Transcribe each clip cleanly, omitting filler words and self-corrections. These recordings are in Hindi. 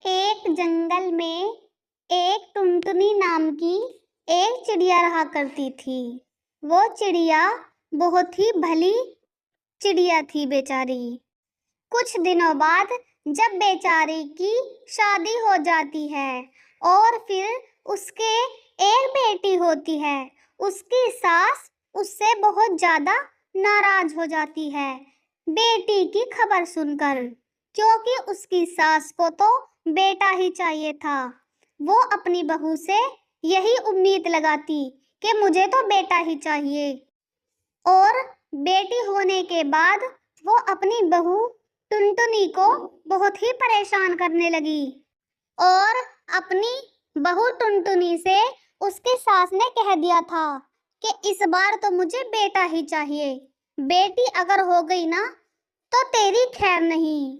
एक जंगल में एक टुनटुनी नाम की एक चिड़िया रहा करती थी। वो चिड़िया बहुत ही भली चिड़िया थी बेचारी। कुछ दिनों बाद जब बेचारी की शादी हो जाती है और फिर उसके एक बेटी होती है, उसकी सास उससे बहुत ज्यादा नाराज हो जाती है बेटी की खबर सुनकर, क्योंकि उसकी सास को तो बेटा ही चाहिए था। वो अपनी बहू से यही उम्मीद लगाती कि मुझे तो बेटा ही चाहिए, और बेटी होने के बाद वो अपनी बहू टुनटुनी को बहुत ही परेशान करने लगी और अपनी बहू टुनटुनी से उसकी सास ने कह दिया था कि इस बार तो मुझे बेटा ही चाहिए, बेटी अगर हो गई ना तो तेरी खैर नहीं।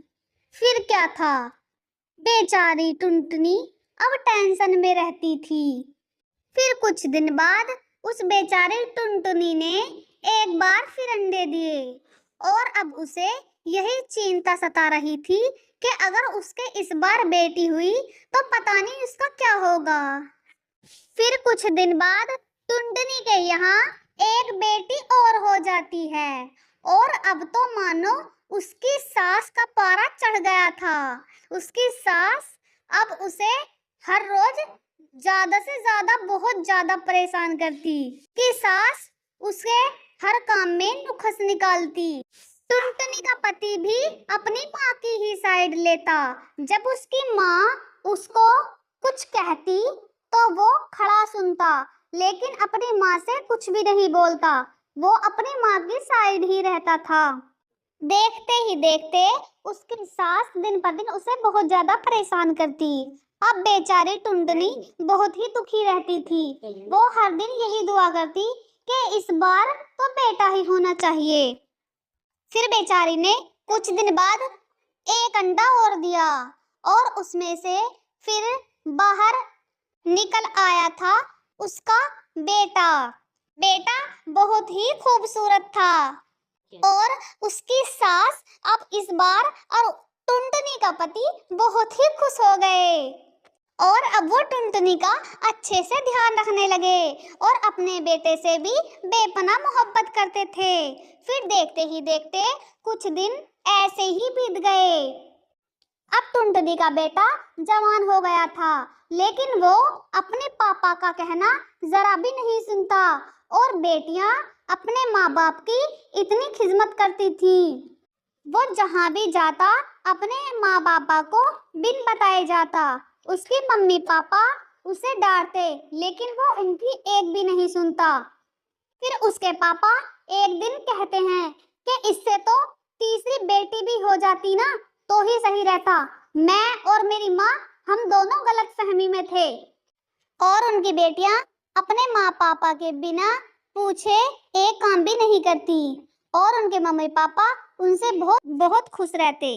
फिर क्या था, बेचारी टुनटुनी अब टेंशन में रहती थी। फिर कुछ दिन बाद उस बेचारी टुनटुनी ने एक बार फिर अंडे दिए और अब उसे यही चिंता सता रही थी कि अगर उसके इस बार बेटी हुई तो पता नहीं उसका क्या होगा। फिर कुछ दिन बाद टुनटुनी के यहाँ एक बेटी और हो जाती है और अब तो मानो उसकी सास का पारा चढ़ गया था। उसकी सास अब उसे हर रोज ज्यादा से ज्यादा बहुत ज्यादा परेशान करती कि सास उसे हर काम में नुक्स निकालती। टुनटुनी का पति भी अपनी माँ की ही साइड लेता। जब उसकी माँ उसको कुछ कहती तो वो खड़ा सुनता, लेकिन अपनी माँ से कुछ भी नहीं बोलता। वो अपनी माँ की साइड ही रहता था। देखते ही देखते उसकी सास दिन पर दिन उसे बहुत ज्यादा परेशान करती। अब बेचारी टुनटुनी बहुत ही दुखी रहती थी। वो हर दिन यही दुआ करती कि इस बार तो बेटा ही होना चाहिए। फिर बेचारी ने कुछ दिन बाद एक अंडा और दिया और उसमें से फिर बाहर निकल आया था उसका बेटा। बेटा बहुत ही खूबसूरत था और उसकी सास अब इस बार और टुनटुनी का पति बहुत ही खुश हो गए और अब वो टुनटुनी का अच्छे से ध्यान रखने लगे और अपने बेटे से भी बेपनाह मोहब्बत करते थे। फिर देखते ही देखते कुछ दिन ऐसे ही बीत गए। अब टुनटुनी का बेटा जवान हो गया था, लेकिन वो अपने पापा का कहना जरा भी नहीं सुनता और बेटियां अपने माँ बाप की इतनी खिदमत करती थी। वो जहाँ भी जाता अपने माँ बापा को बिन बताए जाता। उसकी मम्मी पापा उसे डांटते, लेकिन वो उनकी एक भी नहीं सुनता। फिर उसके पापा एक दिन कहते हैं कि इससे तो तीसरी बेटी भी हो जाती ना तो ही सही रहता। मैं और मेरी माँ हम दोनों गलतफहमी में थे। और उनकी बेटियां अपने माँ पापा के बिना पूछे एक काम भी नहीं करती और उनके मम्मी पापा उनसे बहुत बहुत खुश रहते।